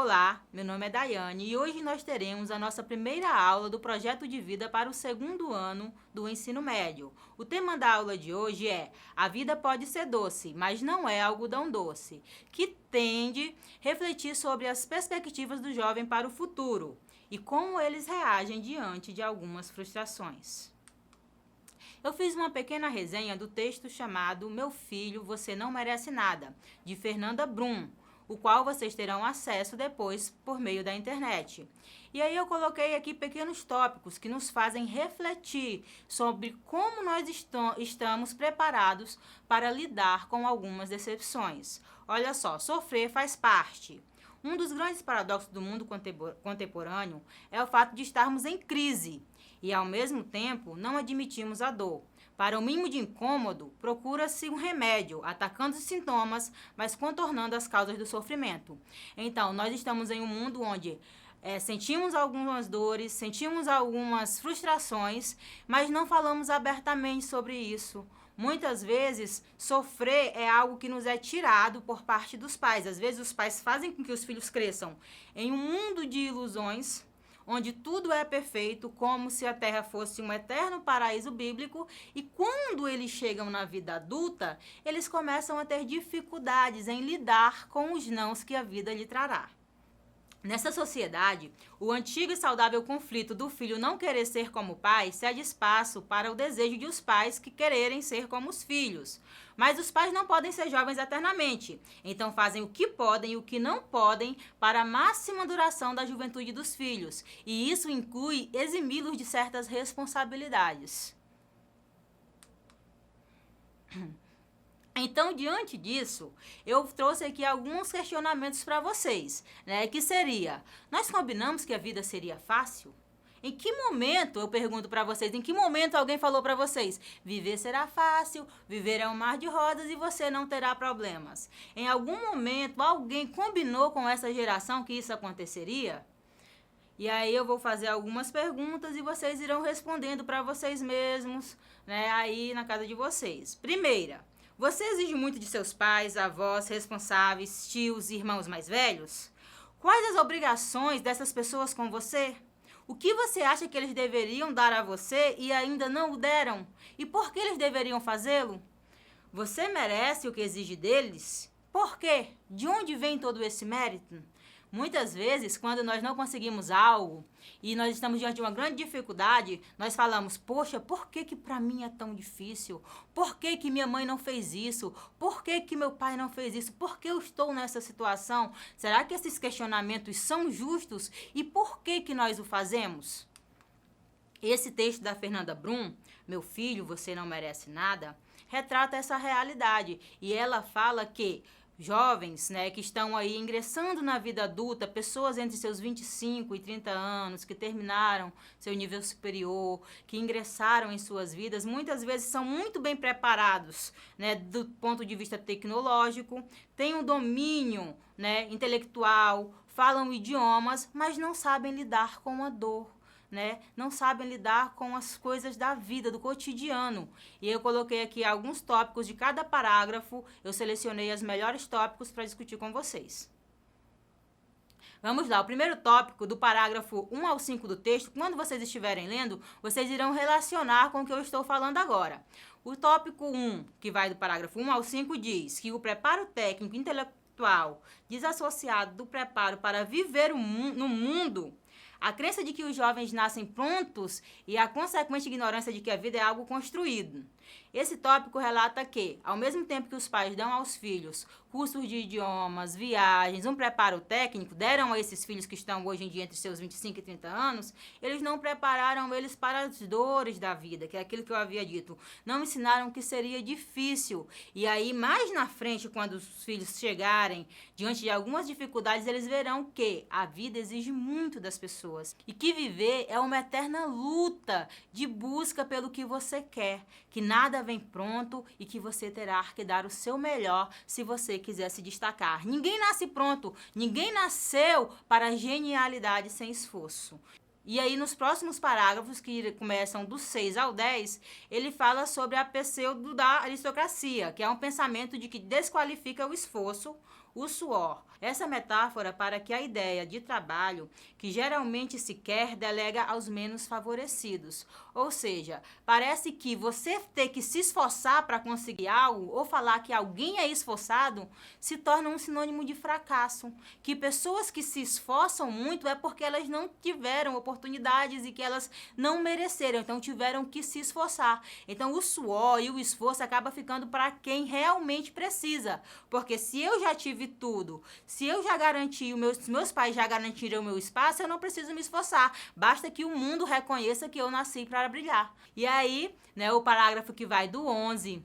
Olá, meu nome é Daiane e hoje nós teremos a nossa primeira aula do projeto de vida para o segundo ano do ensino médio. O tema da aula de hoje é A vida pode ser doce, mas não é algodão doce, que tende a refletir sobre as perspectivas do jovem para o futuro e como eles reagem diante de algumas frustrações. Eu fiz uma pequena resenha do texto chamado Meu Filho, Você Não Merece Nada, de Fernanda Brum, o qual vocês terão acesso depois por meio da internet. E aí eu coloquei aqui pequenos tópicos que nos fazem refletir sobre como nós estamos preparados para lidar com algumas decepções. Olha só, sofrer faz parte. Um dos grandes paradoxos do mundo contemporâneo é o fato de estarmos em crise e, ao mesmo tempo, não admitimos a dor. Para o mínimo de incômodo, procura-se um remédio, atacando os sintomas, mas contornando as causas do sofrimento. Então, nós estamos em um mundo onde sentimos algumas dores, sentimos algumas frustrações, mas não falamos abertamente sobre isso. Muitas vezes, sofrer é algo que nos é tirado por parte dos pais. Às vezes, os pais fazem com que os filhos cresçam em um mundo de ilusões, onde tudo é perfeito, como se a Terra fosse um eterno paraíso bíblico, e quando eles chegam na vida adulta, eles começam a ter dificuldades em lidar com os nãos que a vida lhe trará. Nessa sociedade, o antigo e saudável conflito do filho não querer ser como o pai cede espaço para o desejo de os pais que quererem ser como os filhos. Mas os pais não podem ser jovens eternamente, então fazem o que podem e o que não podem para a máxima duração da juventude dos filhos, e isso inclui eximi-los de certas responsabilidades. Então, diante disso, eu trouxe aqui alguns questionamentos para vocês, né? Que seria, nós combinamos que a vida seria fácil? Em que momento, eu pergunto para vocês, em que momento alguém falou para vocês, viver será fácil, viver é um mar de rosas e você não terá problemas? Em algum momento, alguém combinou com essa geração que isso aconteceria? E aí eu vou fazer algumas perguntas e vocês irão respondendo para vocês mesmos, né? Aí na casa de vocês. Primeira, você exige muito de seus pais, avós, responsáveis, tios e irmãos mais velhos? Quais as obrigações dessas pessoas com você? O que você acha que eles deveriam dar a você e ainda não o deram? E por que eles deveriam fazê-lo? Você merece o que exige deles? Por quê? De onde vem todo esse mérito? Muitas vezes, quando nós não conseguimos algo e nós estamos diante de uma grande dificuldade, nós falamos, poxa, por que para mim é tão difícil? Por que minha mãe não fez isso? Por que meu pai não fez isso? Por que eu estou nessa situação? Será que esses questionamentos são justos? E por que nós o fazemos? Esse texto da Fernanda Brum, Meu Filho, Você Não Merece Nada, retrata essa realidade. E ela fala que jovens, né, que estão aí ingressando na vida adulta, pessoas entre seus 25 e 30 anos, que terminaram seu nível superior, que ingressaram em suas vidas, muitas vezes são muito bem preparados, né, do ponto de vista tecnológico, têm um domínio, né, intelectual, falam idiomas, mas não sabem lidar com a dor. Né? Não sabem lidar com as coisas da vida, do cotidiano. E eu coloquei aqui alguns tópicos de cada parágrafo, eu selecionei os melhores tópicos para discutir com vocês. Vamos lá, o primeiro tópico do parágrafo 1 ao 5 do texto, quando vocês estiverem lendo, vocês irão relacionar com o que eu estou falando agora. O tópico 1, que vai do parágrafo 1 ao 5, diz que o preparo técnico intelectual desassociado do preparo para viver no mundo, a crença de que os jovens nascem prontos e a consequente ignorância de que a vida é algo construído. Esse tópico relata que, ao mesmo tempo que os pais dão aos filhos cursos de idiomas, viagens, um preparo técnico, deram a esses filhos que estão hoje em dia entre seus 25 e 30 anos, eles não prepararam eles para as dores da vida, que é aquilo que eu havia dito. Não ensinaram que seria difícil. E aí, mais na frente, quando os filhos chegarem diante de algumas dificuldades, eles verão que a vida exige muito das pessoas. E que viver é uma eterna luta de busca pelo que você quer, que nada vem pronto e que você terá que dar o seu melhor se você quiser se destacar. Ninguém nasce pronto, ninguém nasceu para genialidade sem esforço. E aí, nos próximos parágrafos, que começam do 6 ao 10, ele fala sobre a pseudo da aristocracia, que é um pensamento de que desqualifica o esforço, o suor. Essa metáfora para que a ideia de trabalho, que geralmente se quer, delega aos menos favorecidos. Ou seja, parece que você ter que se esforçar para conseguir algo, ou falar que alguém é esforçado, se torna um sinônimo de fracasso. Que pessoas que se esforçam muito é porque elas não tiveram oportunidades e que elas não mereceram, então tiveram que se esforçar. Então o suor e o esforço acaba ficando para quem realmente precisa. Porque se eu já tive tudo, se eu já garanti, meus pais já garantiram o meu espaço, eu não preciso me esforçar. Basta que o mundo reconheça que eu nasci para brilhar. E aí, né, o parágrafo que vai do 11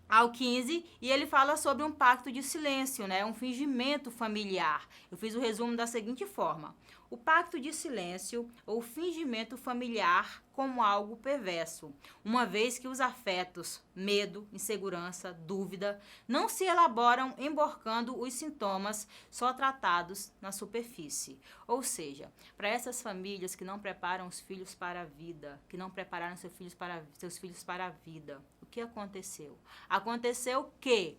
ao 15, e ele fala sobre um pacto de silêncio, né, um fingimento familiar. Eu fiz o resumo da seguinte forma: o pacto de silêncio ou fingimento familiar como algo perverso, uma vez que os afetos, medo, insegurança, dúvida, não se elaboram emborcando os sintomas só tratados na superfície. Ou seja, para essas famílias que não preparam os filhos para a vida, que não prepararam seus filhos para a vida, o que aconteceu? Aconteceu que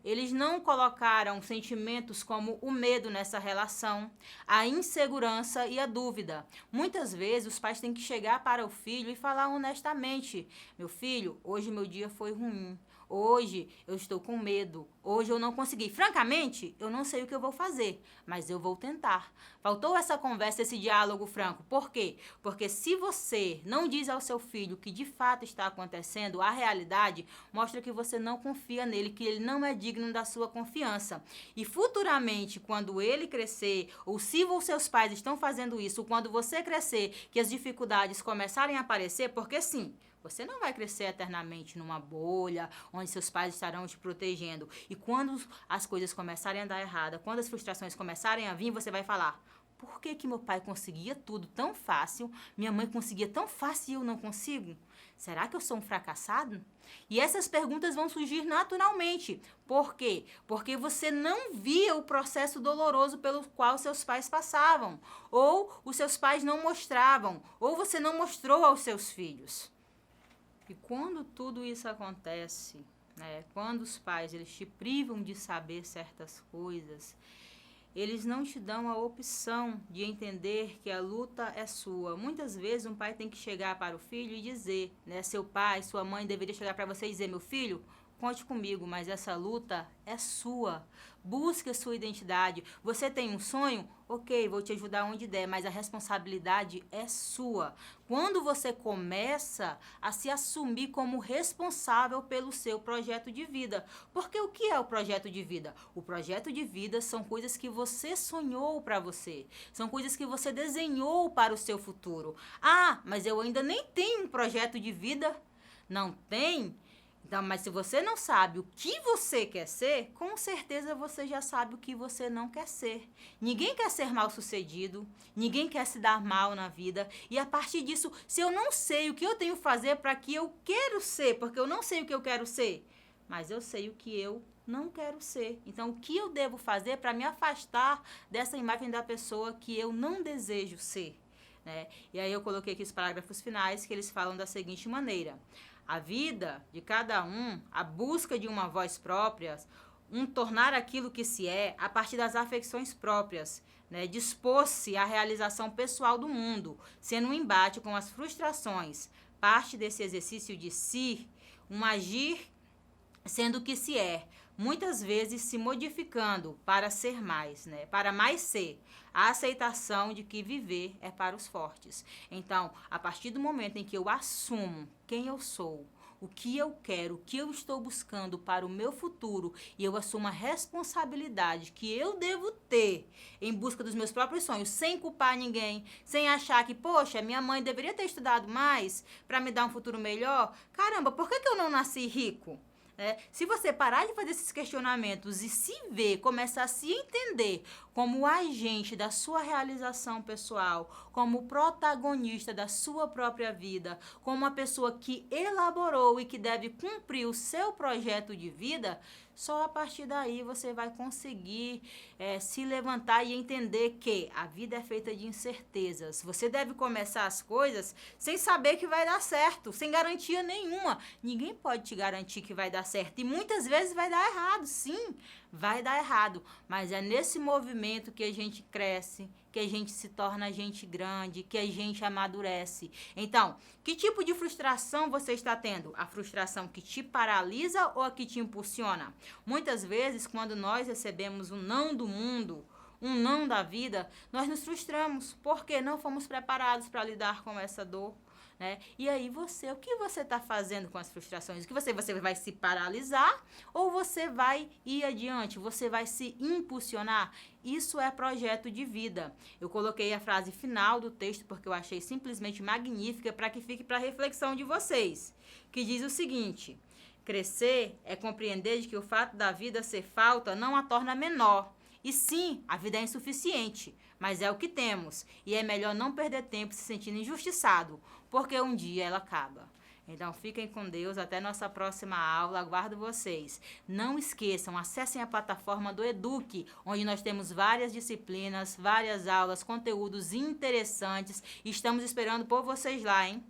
eles não colocaram sentimentos como o medo nessa relação, a insegurança e a dúvida. Muitas vezes os pais têm que chegar para o filho e falar honestamente: meu filho, hoje meu dia foi ruim. Hoje eu estou com medo, hoje eu não consegui. Francamente, eu não sei o que eu vou fazer, mas eu vou tentar. Faltou essa conversa, esse diálogo franco. Por quê? Porque se você não diz ao seu filho o que de fato está acontecendo, a realidade mostra que você não confia nele, que ele não é digno da sua confiança. E futuramente, quando ele crescer, ou se os seus pais estão fazendo isso, quando você crescer, que as dificuldades começarem a aparecer, porque sim, você não vai crescer eternamente numa bolha onde seus pais estarão te protegendo. E quando as coisas começarem a dar errado, quando as frustrações começarem a vir, você vai falar: por que meu pai conseguia tudo tão fácil, minha mãe conseguia tão fácil e eu não consigo? Será que eu sou um fracassado? E essas perguntas vão surgir naturalmente. Por quê? Porque você não via o processo doloroso pelo qual seus pais passavam. Ou os seus pais não mostravam. Ou você não mostrou aos seus filhos. E quando tudo isso acontece, quando os pais eles te privam de saber certas coisas, eles não te dão a opção de entender que a luta é sua. Muitas vezes um pai tem que chegar para o filho e dizer, seu pai, sua mãe deveria chegar para você e dizer: meu filho, conte comigo, mas essa luta é sua. Busque a sua identidade. Você tem um sonho? Ok, vou te ajudar onde der, mas a responsabilidade é sua. Quando você começa a se assumir como responsável pelo seu projeto de vida. Porque o que é o projeto de vida? O projeto de vida são coisas que você sonhou para você. São coisas que você desenhou para o seu futuro. Ah, mas eu ainda nem tenho um projeto de vida. Não tem? Então, mas se você não sabe o que você quer ser, com certeza você já sabe o que você não quer ser. Ninguém quer ser mal sucedido, ninguém quer se dar mal na vida. E a partir disso, se eu não sei o que eu tenho que fazer para que eu quero ser, porque eu não sei o que eu quero ser, mas eu sei o que eu não quero ser. Então, o que eu devo fazer para me afastar dessa imagem da pessoa que eu não desejo ser? E aí eu coloquei aqui os parágrafos finais que eles falam da seguinte maneira: a vida de cada um, a busca de uma voz própria, tornar aquilo que se é a partir das afecções próprias, dispor-se à realização pessoal do mundo, sendo um embate com as frustrações, parte desse exercício de si, um agir sendo o que se é, muitas vezes se modificando para ser mais, para mais ser. A aceitação de que viver é para os fortes. Então, a partir do momento em que eu assumo quem eu sou, o que eu quero, o que eu estou buscando para o meu futuro, e eu assumo a responsabilidade que eu devo ter em busca dos meus próprios sonhos, sem culpar ninguém, sem achar que, poxa, minha mãe deveria ter estudado mais para me dar um futuro melhor. Caramba, por que eu não nasci rico? Se você parar de fazer esses questionamentos e se ver, começar a se entender como agente da sua realização pessoal, como protagonista da sua própria vida, como uma pessoa que elaborou e que deve cumprir o seu projeto de vida, Só a partir daí você vai conseguir se levantar e entender que a vida é feita de incertezas. Você deve começar as coisas sem saber que vai dar certo, sem garantia nenhuma. Ninguém pode te garantir que vai dar certo. E muitas vezes vai dar errado, sim, vai dar errado. Mas é nesse movimento que a gente cresce, que a gente se torna gente grande, que a gente amadurece. Então, que tipo de frustração você está tendo? A frustração que te paralisa ou a que te impulsiona? Muitas vezes, quando nós recebemos um não do mundo, um não da vida, nós nos frustramos, porque não fomos preparados para lidar com essa dor. Né? E aí o que você está fazendo com as frustrações? O que você vai se paralisar ou você vai ir adiante? Você vai se impulsionar? Isso é projeto de vida. Eu coloquei a frase final do texto porque eu achei simplesmente magnífica para que fique para a reflexão de vocês, que diz o seguinte: crescer é compreender de que o fato da vida ser falta não a torna menor. E sim, a vida é insuficiente, mas é o que temos. E é melhor não perder tempo se sentindo injustiçado, porque um dia ela acaba. Então, fiquem com Deus. Até nossa próxima aula. Aguardo vocês. Não esqueçam, acessem a plataforma do Eduque, onde nós temos várias disciplinas, várias aulas, conteúdos interessantes. Estamos esperando por vocês lá, hein?